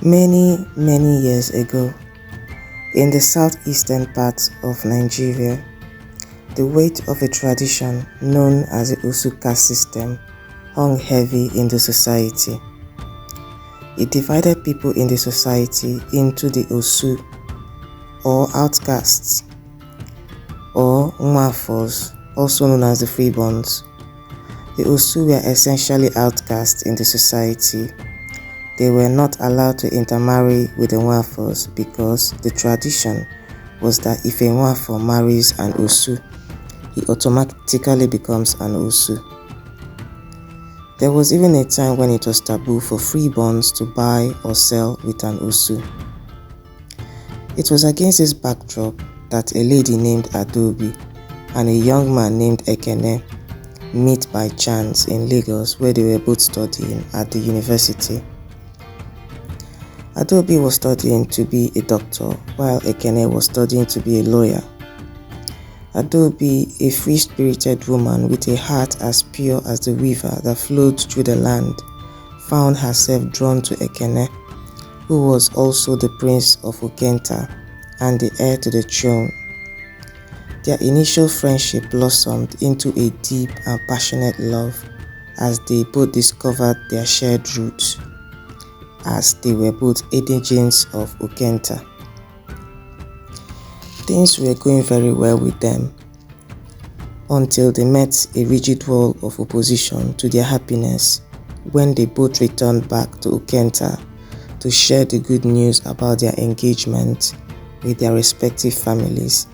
Many years ago, in the southeastern part of Nigeria, the weight of a tradition known as the Osu caste system hung heavy in the society. It divided people in the society into the Osu, or outcasts, or Nwafors, also known as the freeborns. The Osu were essentially outcasts in the society. They were not allowed to intermarry with the Nwafors because the tradition was that if a Nwafor marries an Osu, he automatically becomes an Osu. There was even a time when it was taboo for freeborns to buy or sell with an Osu. It was against this backdrop that a lady named Adaeze and a young man named Ekene meet by chance in Lagos, where they were both studying at the university. Adaeze was studying to be a doctor, while Ekene was studying to be a lawyer. Adaeze, a free-spirited woman with a heart as pure as the river that flowed through the land, found herself drawn to Ekene, who was also the prince of Okenta and the heir to the throne. Their initial friendship blossomed into a deep and passionate love as they both discovered their shared roots, as they were both indigents of Okenta. Things were going very well with them until they met a rigid wall of opposition to their happiness when they both returned back to Okenta to share the good news about their engagement with their respective families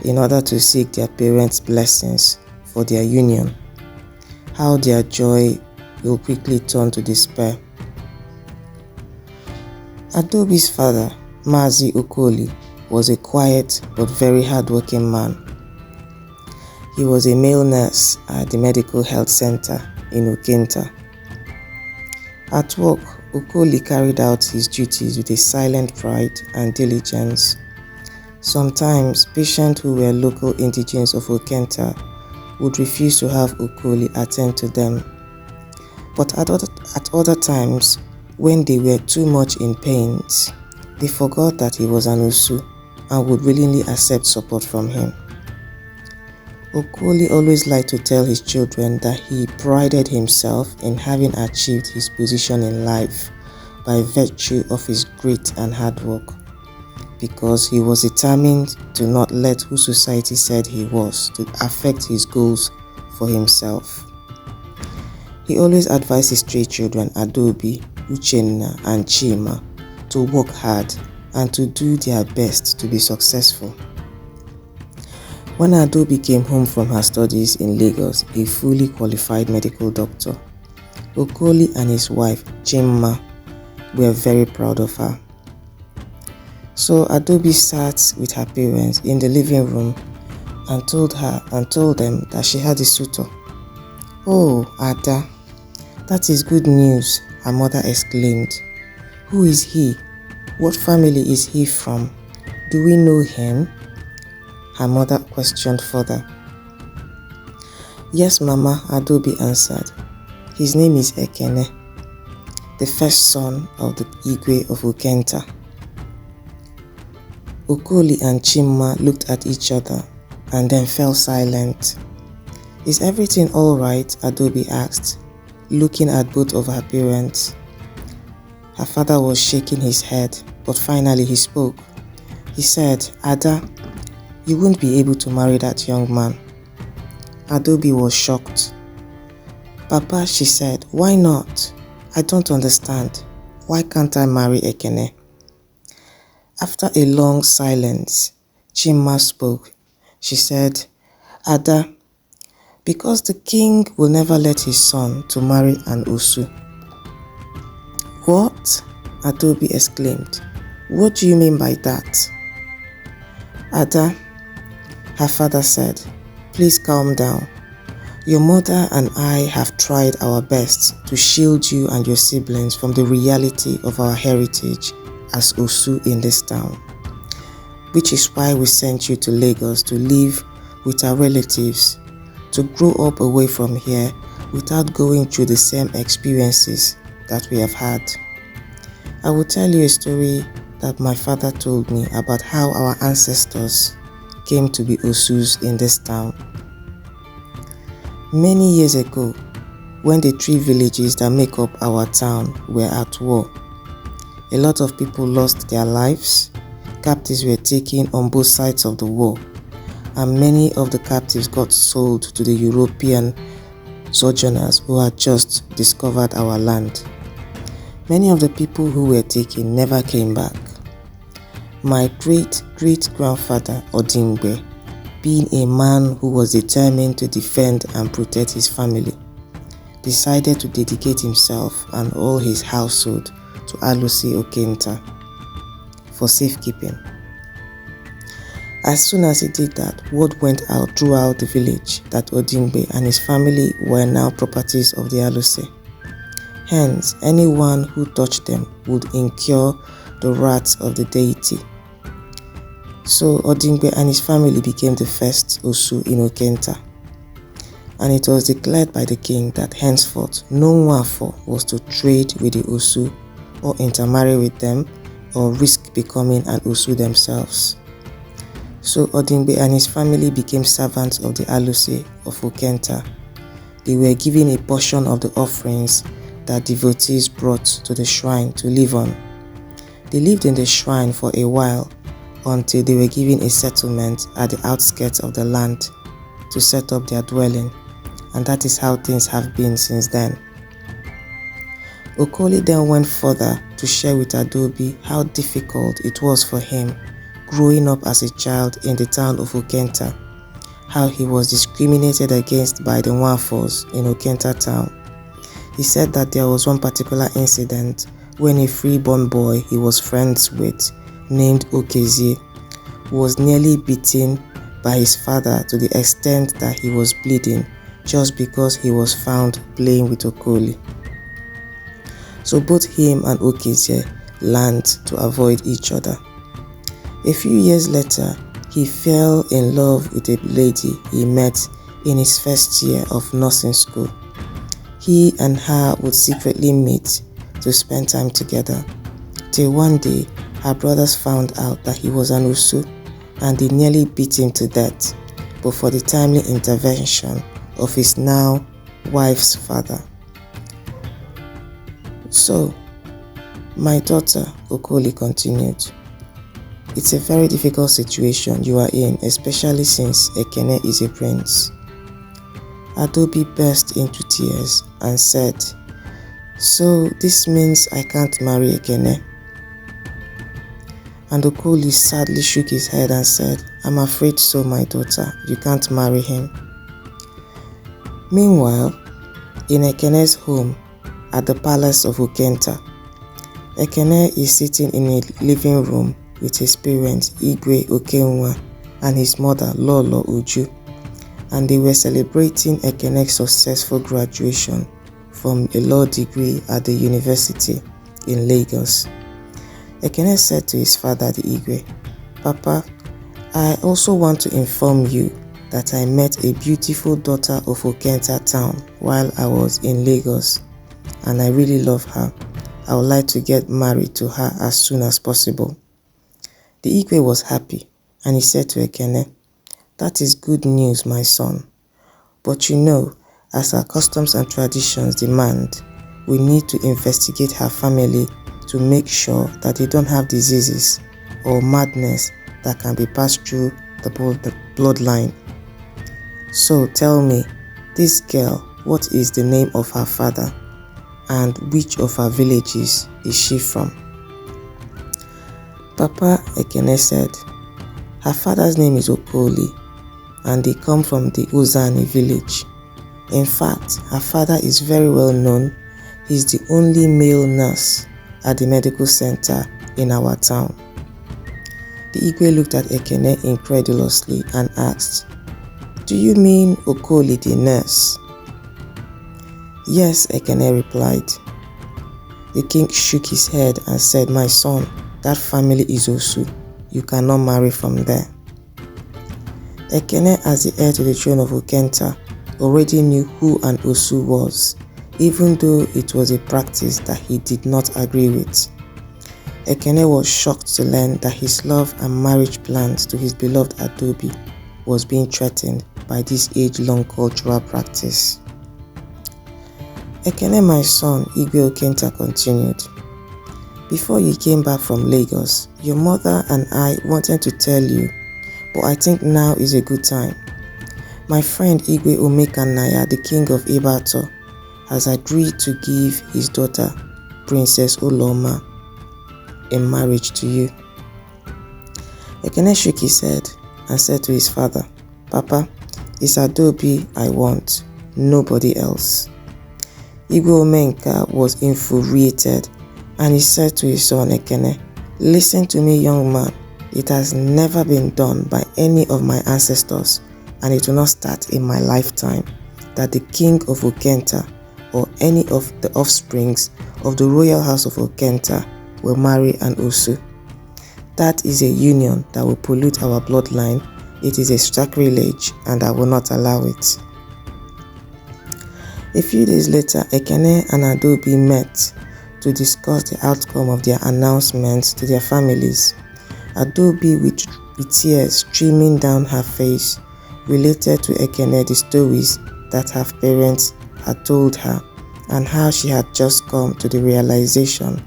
in order to seek their parents' blessings for their union. How their joy will quickly turn to despair. Adaobi's father, Mazi Okoli, was a quiet but very hardworking man. He was a male nurse at the medical health center in Okenta. At work, Okoli carried out his duties with a silent pride and diligence. Sometimes, patients who were local indigents of Okenta would refuse to have Okoli attend to them. But at other times, when they were too much in pain, they forgot that he was an Osu and would willingly accept support from him. Okoli always liked to tell his children that he prided himself in having achieved his position in life by virtue of his grit and hard work, because he was determined to not let who society said he was to affect his goals for himself. He always advised his three children, Adaeze, Uchenna, and Chima, to work hard and to do their best to be successful. When Adaeze came home from her studies in Lagos, a fully qualified medical doctor, Okoli and his wife, Chima, were very proud of her. So Adaeze sat with her parents in the living room and told them that she had a suitor. "Oh, Ada, that is good news," her mother exclaimed. "Who is he? What family is he from? Do we know him?" Her mother questioned further. "Yes, Mama," Adaeze answered. "His name is Ekene, the first son of the Igwe of Okenta." Okoli and Chima looked at each other and then fell silent. "Is everything all right?" Adaeze asked, looking at both of her parents. Her father was shaking his head, but finally he spoke. He said, "Ada, you won't be able to marry that young man." Adaeze was shocked. "Papa," she said, "why not? I don't understand. Why can't I marry Ekene?" After a long silence, Chima spoke. She said, "Ada, because the king will never let his son to marry an Osu." "What?" Adaeze exclaimed. "What do you mean by that?" "Ada," her father said, "please calm down. Your mother and I have tried our best to shield you and your siblings from the reality of our heritage as Osu in this town, which is why we sent you to Lagos to live with our relatives, to grow up away from here without going through the same experiences that we have had. I will tell you a story that my father told me about how our ancestors came to be Osus in this town. Many years ago, when the 3 villages that make up our town were at war, a lot of people lost their lives, captives were taken on both sides of the war, and many of the captives got sold to the European sojourners who had just discovered our land. Many of the people who were taken never came back. My great-great-grandfather Ojadike, being a man who was determined to defend and protect his family, decided to dedicate himself and all his household to Adaeze Okenta for safekeeping. As soon as he did that, word went out throughout the village that Ojadike and his family were now properties of the Adaeze. Hence, anyone who touched them would incur the wrath of the deity. So Ojadike and his family became the first Osu in Okenta, and it was declared by the king that henceforth no Nwafo was to trade with the Osu or intermarry with them or risk becoming an Osu themselves. So Ojadike and his family became servants of the Adaeze of Okenta. They were given a portion of the offerings that devotees brought to the shrine to live on. They lived in the shrine for a while until they were given a settlement at the outskirts of the land to set up their dwelling, and that is how things have been since then. Okoli then went further to share with Adaeze how difficult it was for him growing up as a child in the town of Okenta, how he was discriminated against by the Nwafos in Okenta town. He said that there was one particular incident when a freeborn boy he was friends with, named Adaeze, was nearly beaten by his father to the extent that he was bleeding just because he was found playing with Okoli. So both him and Adaeze learned to avoid each other. A few years later, he fell in love with a lady he met in his first year of nursing school. He and her would secretly meet to spend time together, till one day her brothers found out that he was an Osu, and they nearly beat him to death, but for the timely intervention of his now wife's father. So, my daughter, Okoli continued, it's a very difficult situation you are in, especially since Ekene is a prince. Adaeze burst into tears and said, so this means I can't marry Ekene? And Okoli sadly shook his head and said, I'm afraid so, my daughter, you can't marry him. Meanwhile, in Ekene's home at the palace of Okenta, Ekene is sitting in a living room with his parents Igwe Okenwa and his mother Lolo Uju, and they were celebrating Ekene's successful graduation from a law degree at the university in Lagos. Ekene said to his father, the Igwe, Papa, I also want to inform you that I met a beautiful daughter of Okenta town while I was in Lagos, and I really love her. I would like to get married to her as soon as possible. The Igwe was happy, and he said to Ekene, that is good news, my son. But you know, as our customs and traditions demand, we need to investigate her family to make sure that they don't have diseases or madness that can be passed through the bloodline. So tell me, this girl, what is the name of her father, and which of her villages is she from? Papa, Ekene said, her father's name is Okoli, and they come from the Uzani village. In fact, her father is very well known. He's the only male nurse at the medical center in our town. The Igwe looked at Ekene incredulously and asked, do you mean Okoli the nurse? Yes, Ekene replied. The king shook his head and said, my son, that family is Osu. You cannot marry from there. Ekene, as the heir to the throne of Okenta, already knew who an Osu was, even though it was a practice that he did not agree with. Ekene was shocked to learn that his love and marriage plans to his beloved Adaeze was being threatened by this age-long cultural practice. Ekene, my son, Igwe Okenta continued. Before you came back from Lagos, your mother and I wanted to tell you, but I think now is a good time. My friend Igwe Omekanaya, the king of Ibato, has agreed to give his daughter, Princess Uloma, in marriage to you. Ekene shook his head and said to his father, Papa, it's Adaeze I want, nobody else. Igwe Omenka was infuriated and he said to his son Ekene, listen to me, young man, it has never been done by any of my ancestors and it will not start in my lifetime that the king of Okenta or any of the offsprings of the royal house of Okenta will marry an Osu. That is a union that will pollute our bloodline. It is a sacrilege and I will not allow it. A few days later, Ekene and Adaeze met to discuss the outcome of their announcements to their families. Adaeze, with tears streaming down her face, related to Ekene the stories that her parents had told her and how she had just come to the realization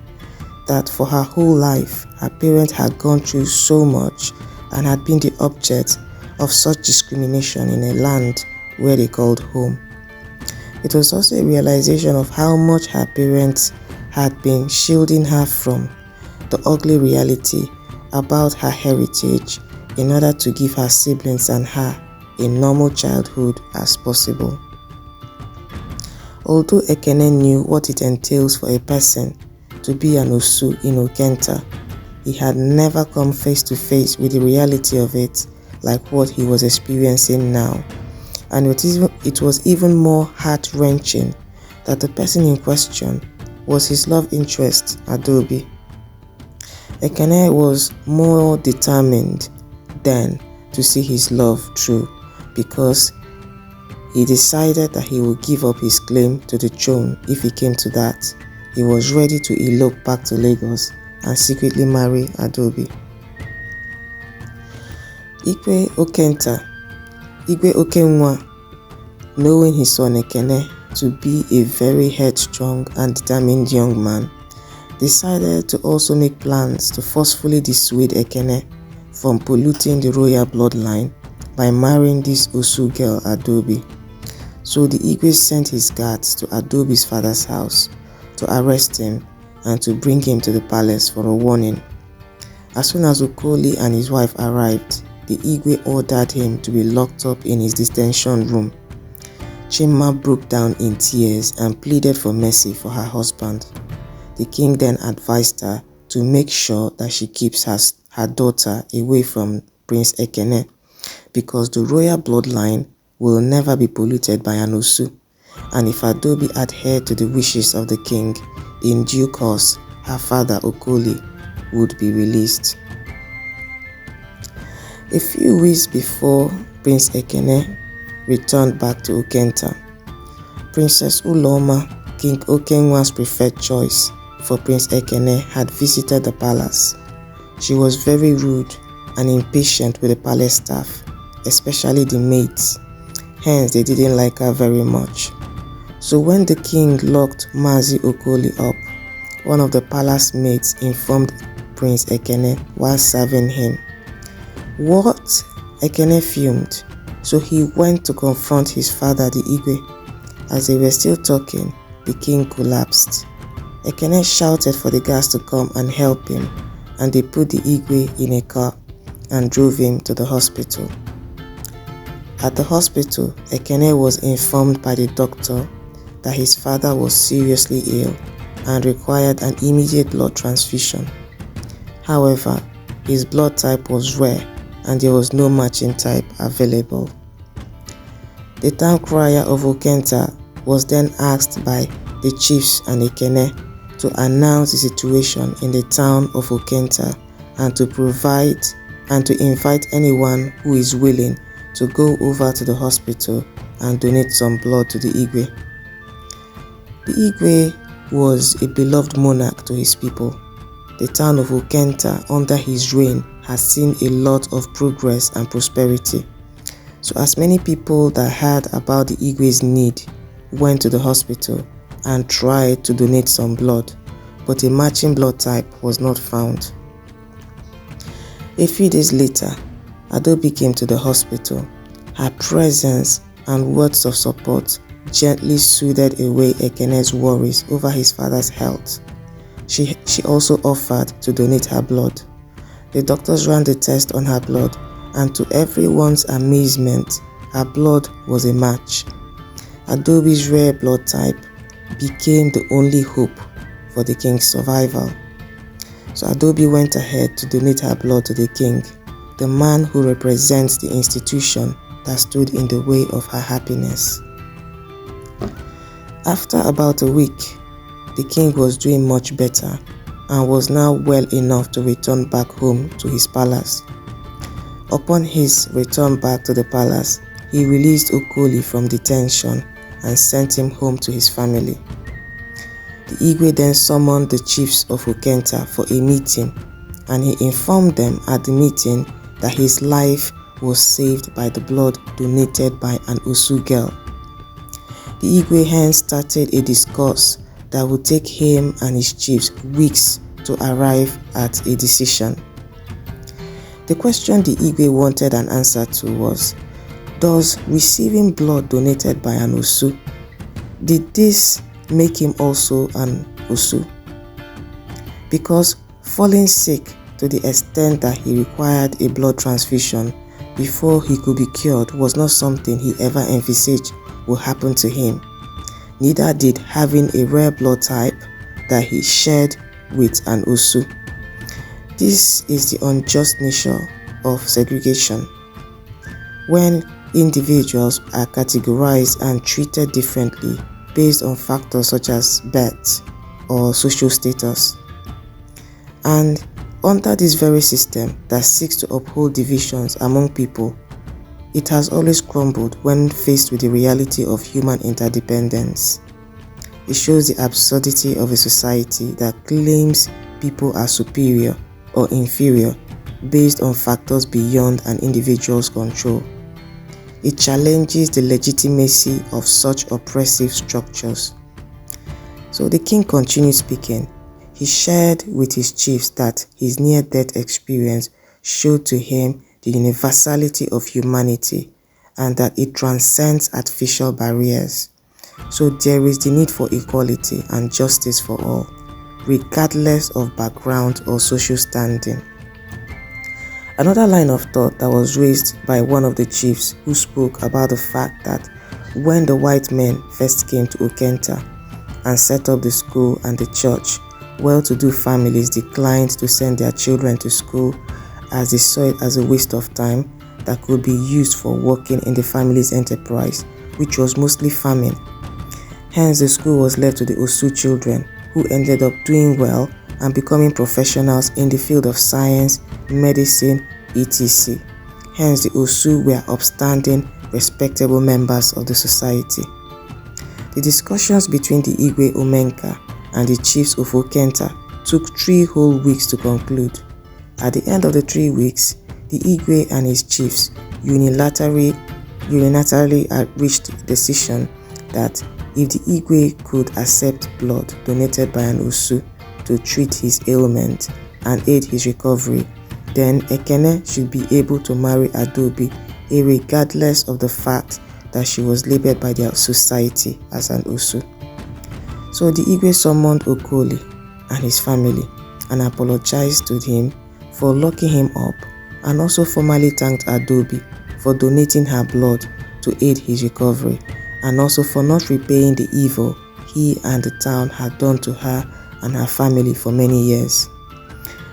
that for her whole life, her parents had gone through so much and had been the object of such discrimination in a land where they called home. It was also a realization of how much her parents had been shielding her from the ugly reality about her heritage in order to give her siblings and her a normal childhood as possible. Although Ekene knew what it entails for a person to be an Osu in Okenta, he had never come face to face with the reality of it like what he was experiencing now. And it was even more heart-wrenching that the person in question was his love interest, Adaeze. Ekene was more determined then to see his love through because he decided that he would give up his claim to the throne if he came to that. He was ready to elope back to Lagos and secretly marry Adaeze. Igwe Okenwa, knowing his son Ekene to be a very headstrong and determined young man, decided to also make plans to forcefully dissuade Ekene from polluting the royal bloodline by marrying this Osu girl Adaeze. So the Igwe sent his guards to Adaobi's father's house to arrest him and to bring him to the palace for a warning. As soon as Okoli and his wife arrived, the Igwe ordered him to be locked up in his detention room. Chima broke down in tears and pleaded for mercy for her husband. The king then advised her to make sure that she keeps her daughter away from Prince Ekene because the royal bloodline will never be polluted by an Osu, and if Adaeze adhered to the wishes of the king, in due course her father Okoli would be released. A few weeks before Prince Ekene returned back to Okenta, Princess Uloma, King Okenwa's preferred choice for Prince Ekene, had visited the palace. She was very rude and impatient with the palace staff, especially the maids. Hence, they didn't like her very much. So when the king locked Mazi Okoli up, one of the palace maids informed Prince Ekene while serving him. What? Ekene fumed, so he went to confront his father, the Igwe. As they were still talking, the king collapsed. Ekene shouted for the guards to come and help him, and they put the Igwe in a car and drove him to the hospital. At the hospital, Ekene was informed by the doctor that his father was seriously ill and required an immediate blood transfusion. However, his blood type was rare and there was no matching type available. The town crier of Okenta was then asked by the chiefs and Ekene to announce the situation in the town of Okenta and to invite anyone who is willing to go over to the hospital and donate some blood to the Igwe. The Igwe was a beloved monarch to his people. the town of Okenta under his reign has seen a lot of progress and prosperity. So as many people that heard about the Igwe's need went to the hospital and tried to donate some blood, but a matching blood type was not found. A few days later, Adaeze came to the hospital. Her presence and words of support gently soothed away Ekene's worries over his father's health. She also offered to donate her blood. The doctors ran the test on her blood, and to everyone's amazement, her blood was a match. Adaobi's rare blood type became the only hope for the king's survival. So Adaobi went ahead to donate her blood to the king, the man who represents the institution that stood in the way of her happiness. After about a week, the king was doing much better and was now well enough to return back home to his palace. Upon his return back to the palace, he released Okoli from detention and sent him home to his family. The Igwe then summoned the chiefs of Okenta for a meeting, and he informed them at the meeting that his life was saved by the blood donated by an Osu girl. The Igwe hence started a discourse that would take him and his chiefs weeks to arrive at a decision. The question the Igwe wanted an answer to was, does receiving blood donated by an Osu, did this make him also an Osu? Because falling sick to the extent that he required a blood transfusion before he could be cured was not something he ever envisaged would happen to him. Neither did having a rare blood type that he shared with an Osu. This is the unjust nature of segregation, when individuals are categorized and treated differently based on factors such as birth or social status. And under this very system that seeks to uphold divisions among people, it has always crumbled when faced with the reality of human interdependence. It shows the absurdity of a society that claims people are superior or inferior based on factors beyond an individual's control. It challenges the legitimacy of such oppressive structures. So the king continued speaking. He shared with his chiefs that his near-death experience showed to him the universality of humanity and that it transcends artificial barriers. So there is the need for equality and justice for all, regardless of background or social standing. Another line of thought that was raised by one of the chiefs who spoke about the fact that when the white men first came to Okenta and set up the school and the church, well-to-do families declined to send their children to school as they saw it as a waste of time that could be used for working in the family's enterprise, which was mostly farming. Hence, the school was left to the Osu children, who ended up doing well and becoming professionals in the field of science, medicine, etc. Hence, the Osu were upstanding, respectable members of the society. The discussions between the Igwe Omenka and the chiefs of Okenta took 3 whole weeks to conclude. At the end of the 3 weeks, the Igwe and his chiefs unilaterally reached the decision that if the Igwe could accept blood donated by an Osu to treat his ailment and aid his recovery, then Ekene should be able to marry Adaobi regardless of the fact that she was labeled by their society as an Osu. So the Igwe summoned Okoli and his family and apologized to him for locking him up, and also formally thanked Adaobi for donating her blood to aid his recovery, and also for not repaying the evil he and the town had done to her and her family for many years.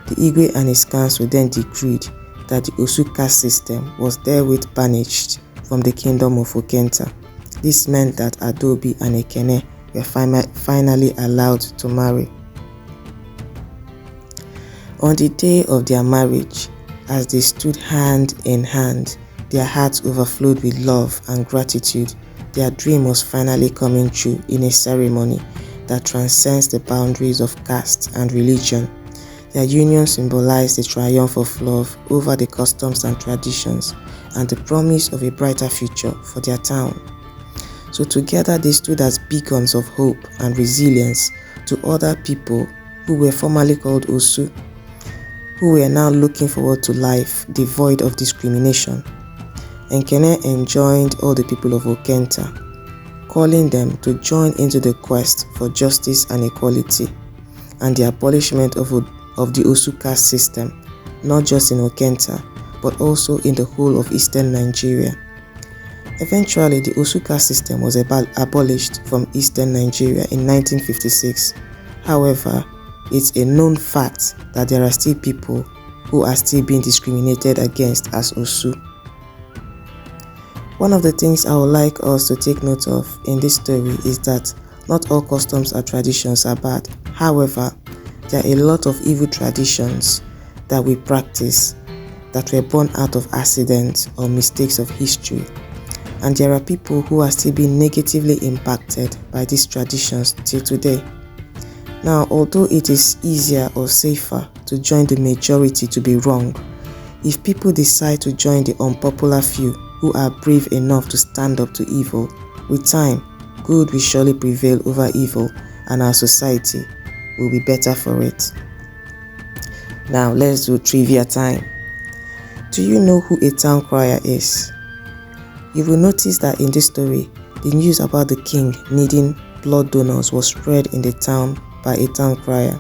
The Igwe and his council then decreed that the Osu caste system was therewith banished from the kingdom of Okenta. This meant that Adaobi and Ekene were finally allowed to marry. On the day of their marriage, as they stood hand in hand, their hearts overflowed with love and gratitude. Their dream was finally coming true in a ceremony that transcends the boundaries of caste and religion. Their union symbolized the triumph of love over the customs and traditions and the promise of a brighter future for their town. So together they stood as beacons of hope and resilience to other people who were formerly called Osu, who were now looking forward to life devoid of discrimination. Ekene enjoined all the people of Okenta, calling them to join into the quest for justice and equality and the abolishment of the Osu caste system, not just in Okenta, but also in the whole of eastern Nigeria. Eventually, the Osu caste system was abolished from eastern Nigeria in 1956. However, it's a known fact that there are still people who are still being discriminated against as Osu. One of the things I would like us to take note of in this story is that not all customs or traditions are bad. However, there are a lot of evil traditions that we practice that were born out of accidents or mistakes of history. And there are people who are still being negatively impacted by these traditions till today. Now, although it is easier or safer to join the majority to be wrong, if people decide to join the unpopular few who are brave enough to stand up to evil, with time, good will surely prevail over evil and our society will be better for it. Now, let's do trivia time. Do you know who a town crier is? You will notice that in this story, the news about the king needing blood donors was spread in the town by a town crier.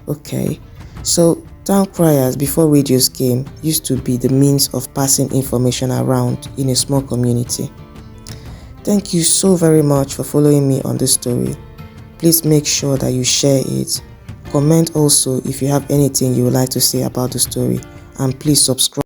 Okay, so town criers before radios came used to be the means of passing information around in a small community. Thank you so very much for following me on this story. Please make sure that you share it. Comment also if you have anything you would like to say about the story, and please subscribe.